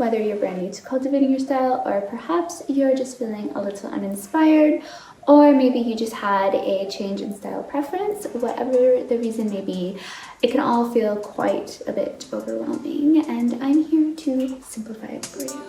whether you're brand new to cultivating your style, or perhaps you're just feeling a little uninspired, or maybe you just had a change in style preference. Whatever the reason may be, it can all feel quite a bit overwhelming, and I'm here to simplify it for you.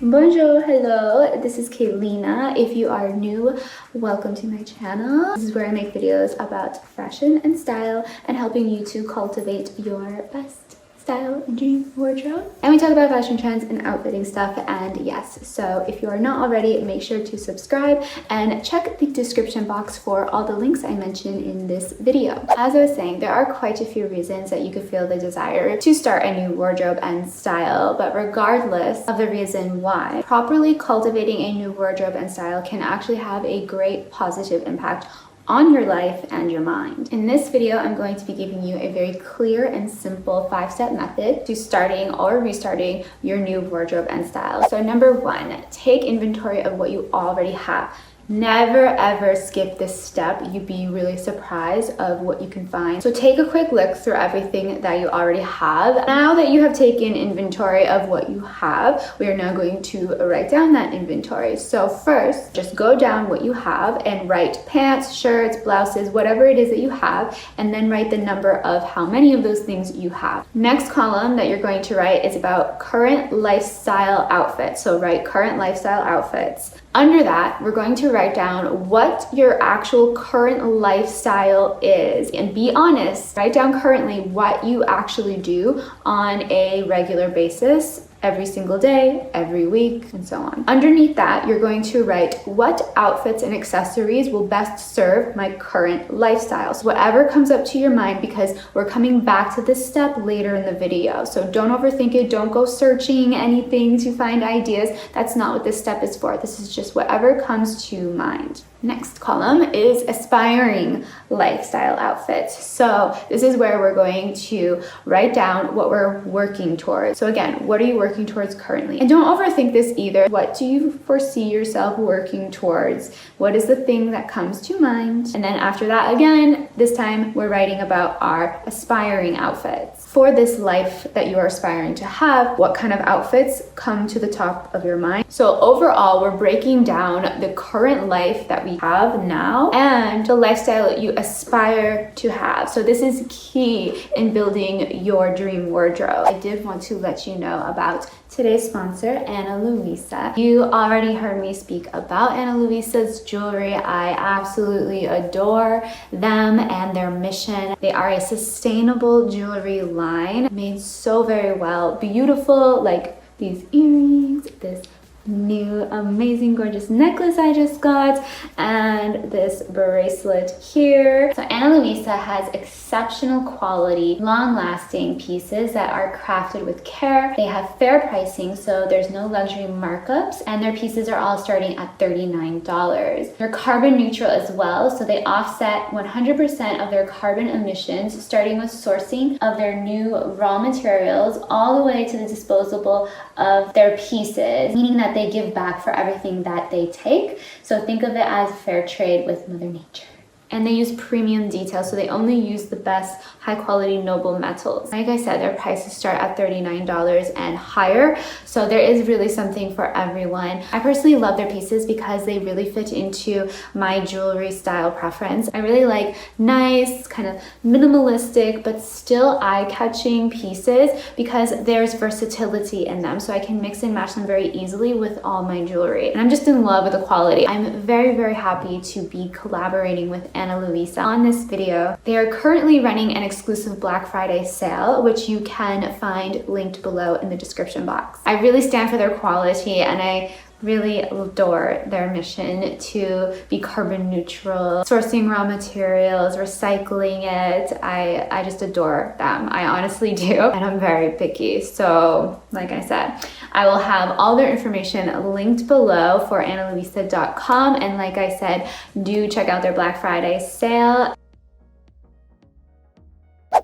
Bonjour, hello, this is Kaylina. If you are new, welcome to my channel. This is where I make videos about fashion and style and helping you to cultivate your best style and dream wardrobe. And we talk about fashion trends and outfitting stuff, and yes, so if you are not already, make sure to subscribe and check the description box for all the links I mentioned in this video. As I was saying, there are quite a few reasons that you could feel the desire to start a new wardrobe and style, but regardless of the reason why, properly cultivating a new wardrobe and style can actually have a great positive impact on your life and your mind. In this video, I'm going to be giving you a very clear and simple 5-step method to starting or restarting your new wardrobe and style. So number 1, take inventory of what you already have. Never ever skip this step. You'd be really surprised of what you can find. So take a quick look through everything that you already have. Now that you have taken inventory of what you have, we are now going to write down that inventory. So first, just go down what you have and write pants, shirts, blouses, whatever it is that you have, and then write the number of how many of those things you have. Next column that you're going to write is about current lifestyle outfits. So write current lifestyle outfits. Under that, we're going to write down what your actual current lifestyle is, and be honest. Write down currently what you actually do on a regular basis, every single day, every week, and so on. Underneath that, you're going to write what outfits and accessories will best serve my current lifestyle. So whatever comes up to your mind, because we're coming back to this step later in the video. So don't overthink it. Don't go searching anything to find ideas. That's not what this step is for. This is just whatever comes to mind. Next column is aspiring lifestyle outfits. So this is where we're going to write down what we're working towards. So again, what are you working towards currently? And don't overthink this either. What do you foresee yourself working towards? What is the thing that comes to mind? And then after that, again, this time we're writing about our aspiring outfits. For this life that you are aspiring to have, what kind of outfits come to the top of your mind? So overall, we're breaking down the current life that we have now and the lifestyle that you aspire to have. So this is key in building your dream wardrobe. I did want to let you know about today's sponsor, Ana Luisa. You already heard me speak about Ana Luisa's jewelry. I absolutely adore them and their mission. They are a sustainable jewelry line made so very well. Beautiful, like these earrings, this new amazing gorgeous necklace I just got, and this bracelet here. So Ana Luisa has exceptional quality, long-lasting pieces that are crafted with care. They have fair pricing, so there's no luxury markups, and their pieces are all starting at $39. They're carbon neutral as well, so they offset 100% of their carbon emissions, starting with sourcing of their new raw materials all the way to the disposable of their pieces, meaning that they give back for everything that they take. So think of it as fair trade with Mother Nature. And they use premium details, so they only use the best high quality noble metals. Like I said, their prices start at $39 and higher, so there is really something for everyone. I personally love their pieces because they really fit into my jewelry style preference. I really like nice, kind of minimalistic, but still eye-catching pieces because there's versatility in them, so I can mix and match them very easily with all my jewelry. And I'm just in love with the quality. I'm very, very happy to be collaborating with Ana Luisa on this video. They are currently running an exclusive Black Friday sale, which you can find linked below in the description box. I really stand for their quality, and I really adore their mission to be carbon neutral, sourcing raw materials, recycling it. I just adore them. I honestly do, and I'm very picky. So like I said, I will have all their information linked below for analuisa.com, and like I said, do check out their Black Friday sale.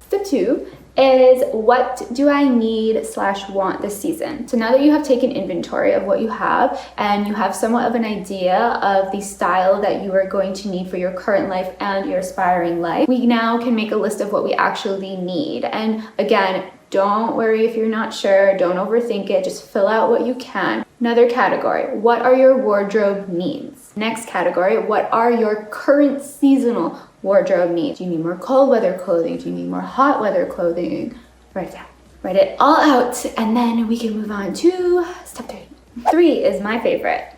Step 2 is what do I need / want this season? So now that you have taken inventory of what you have and you have somewhat of an idea of the style that you are going to need for your current life and your aspiring life, we now can make a list of what we actually need. And again, don't worry if you're not sure, don't overthink it, just fill out what you can. Another category, what are your wardrobe needs? Next category, what are your current seasonal wardrobe needs? Do you need more cold weather clothing? Do you need more hot weather clothing? Write it down. Write it all out, and then we can move on to step 3. 3 is my favorite.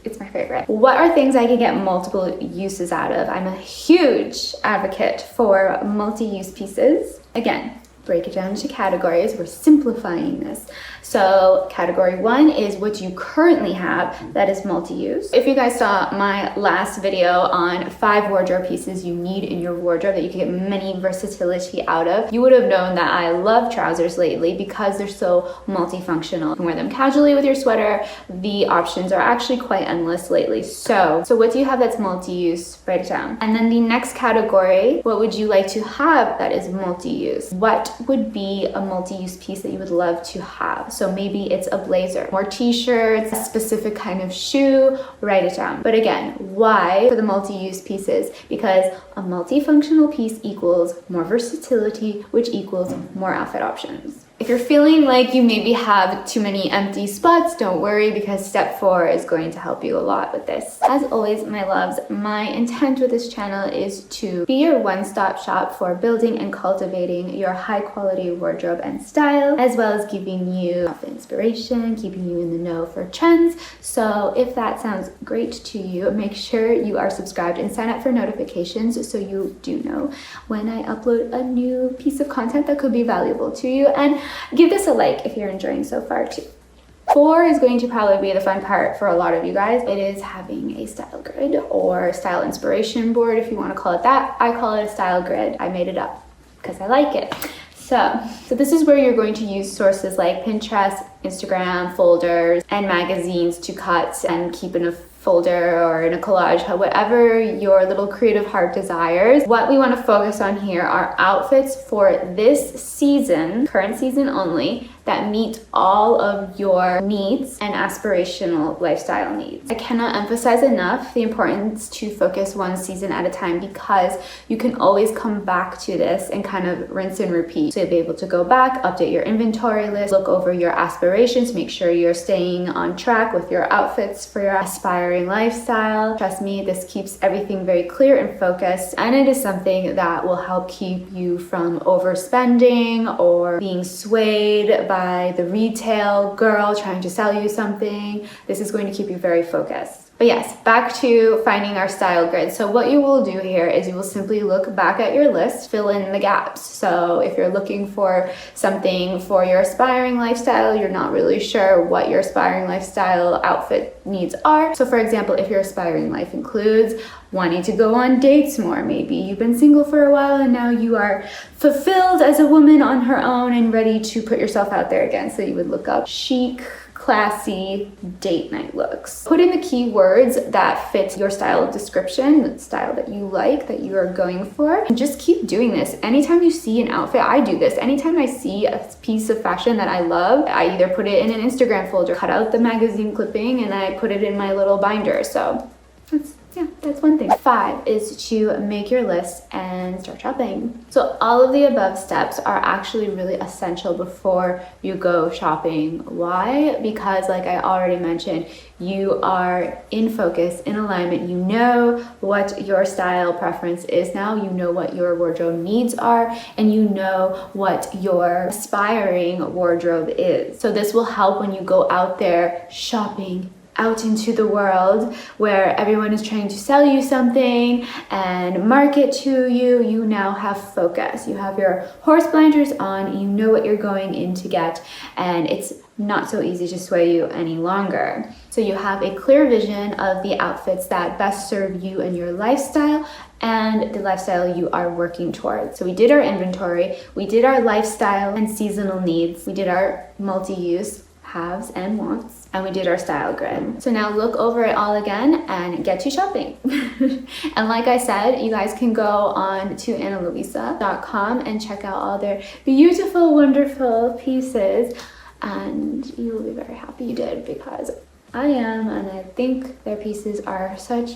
It's my favorite. What are things I can get multiple uses out of? I'm a huge advocate for multi-use pieces. Again, break it down into categories. We're simplifying this. So category 1 is what you currently have that is multi-use. If you guys saw my last video on 5 wardrobe pieces you need in your wardrobe that you can get many versatility out of, you would have known that I love trousers lately because they're so multifunctional. You can wear them casually with your sweater. The options are actually quite endless lately. So what do you have that's multi-use? Write it down. And then the next category, what would you like to have that is multi-use? What would be a multi-use piece that you would love to have? So maybe it's a blazer, more t-shirts, a specific kind of shoe, write it down. But again, why for the multi-use pieces? Because a multifunctional piece equals more versatility, which equals more outfit options. If you're feeling like you maybe have too many empty spots, don't worry, because step 4 is going to help you a lot with this. As always, my loves, my intent with this channel is to be your one-stop shop for building and cultivating your high-quality wardrobe and style, as well as giving you inspiration, keeping you in the know for trends. So if that sounds great to you, make sure you are subscribed and sign up for notifications so you do know when I upload a new piece of content that could be valuable to you. And give this a like if you're enjoying so far too. 4 is going to probably be the fun part for a lot of you guys. It is having a style grid or style inspiration board, if you want to call it that. I call it a style grid. I made it up because I like it. So this is where you're going to use sources like Pinterest, Instagram, folders, and magazines to cut and keep in a folder or in a collage, whatever your little creative heart desires. What we want to focus on here are outfits for this season, current season only, that meet all of your needs and aspirational lifestyle needs. I cannot emphasize enough the importance to focus one season at a time, because you can always come back to this and kind of rinse and repeat. So you'll be able to go back, update your inventory list, look over your aspirations, make sure you're staying on track with your outfits for your aspiring lifestyle. Trust me, this keeps everything very clear and focused, and it is something that will help keep you from overspending or being swayed by the retail girl trying to sell you something. This is going to keep you very focused. But yes, back to finding our style grid. So what you will do here is you will simply look back at your list, fill in the gaps. So if you're looking for something for your aspiring lifestyle, you're not really sure what your aspiring lifestyle outfit needs are. So for example, if your aspiring life includes wanting to go on dates more, maybe you've been single for a while and now you are fulfilled as a woman on her own and ready to put yourself out there again. So you would look up chic, classy date night looks. Put in the keywords that fit your style description, the style that you like, that you are going for, and just keep doing this. Anytime you see an outfit, I do this. Anytime I see a piece of fashion that I love, I either put it in an Instagram folder, cut out the magazine clipping, and I put it in my little binder. So that's one thing. 5 is to make your list and start shopping. So all of the above steps are actually really essential before you go shopping. Why? Because like I already mentioned, you are in focus, in alignment. You know what your style preference is now. You know what your wardrobe needs are, and you know what your aspiring wardrobe is. So this will help when you go out there shopping, out into the world where everyone is trying to sell you something and market to you. You now have focus. You have your horse blinders on, you know what you're going in to get, and it's not so easy to sway you any longer. So you have a clear vision of the outfits that best serve you and your lifestyle and the lifestyle you are working towards. So we did our inventory, we did our lifestyle and seasonal needs, we did our multi-use, haves and wants, and we did our style grid. So now look over it all again and get to shopping. And like I said, you guys can go on to analuisa.com and check out all their beautiful, wonderful pieces, and you will be very happy you did, because I am, and I think their pieces are such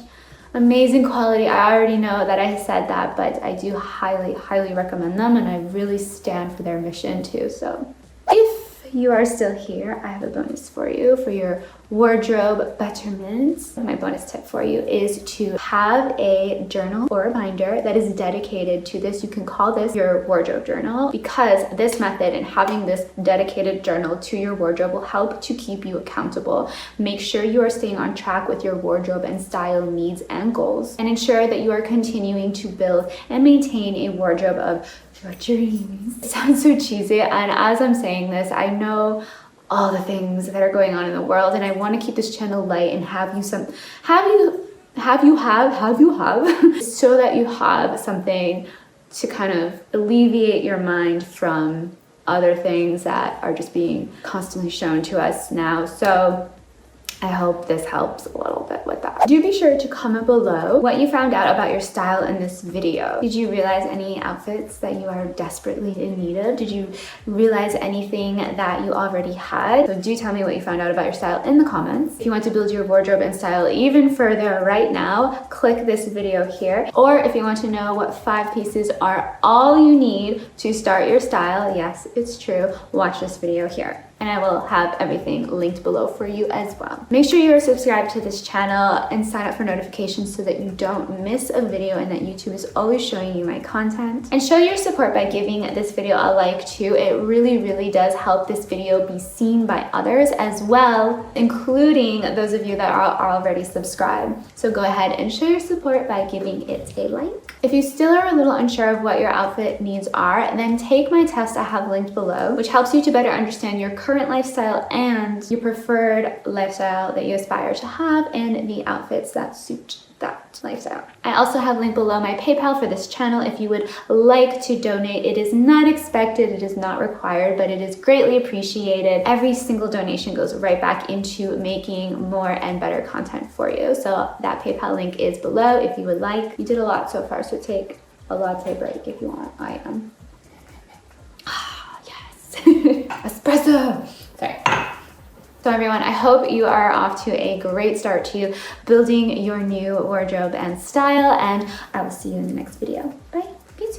amazing quality. I already know that I said that, but I do highly recommend them, and I really stand for their mission too. So if you are still here, I have a bonus for you for your wardrobe betterment. My bonus tip for you is to have a journal or a binder that is dedicated to this. You can call this your wardrobe journal, because this method and having this dedicated journal to your wardrobe will help to keep you accountable, make sure you are staying on track with your wardrobe and style needs and goals, and ensure that you are continuing to build and maintain a wardrobe of your dreams. It sounds so cheesy, and as I'm saying this, I know all the things that are going on in the world, and I want to keep this channel light and have you so that you have something to kind of alleviate your mind from other things that are just being constantly shown to us now. So I hope this helps a little bit with that. Do be sure to comment below what you found out about your style in this video. Did you realize any outfits that you are desperately in need of? Did you realize anything that you already had? So do tell me what you found out about your style in the comments. If you want to build your wardrobe and style even further right now, click this video here. Or if you want to know what 5 pieces are all you need to start your style, yes, it's true, watch this video here. And I will have everything linked below for you as well. Make sure you are subscribed to this channel and sign up for notifications so that you don't miss a video and that YouTube is always showing you my content. And show your support by giving this video a like too. It really does help this video be seen by others as well, including those of you that are already subscribed. So go ahead and show your support by giving it a like. If you still are a little unsure of what your outfit needs are, then take my test I have linked below, which helps you to better understand your current lifestyle and your preferred lifestyle that you aspire to have, and the outfits that suit that lifestyle. I also have linked below my PayPal for this channel if you would like to donate. It is not expected, it is not required, but it is greatly appreciated. Every single donation goes right back into making more and better content for you. So that PayPal link is below if you would like. You did a lot so far, so take a latte break if you want. I am. Yes. Espresso. Sorry. So everyone, I hope you are off to a great start to building your new wardrobe and style, and I will see you in the next video. Bye. Peace.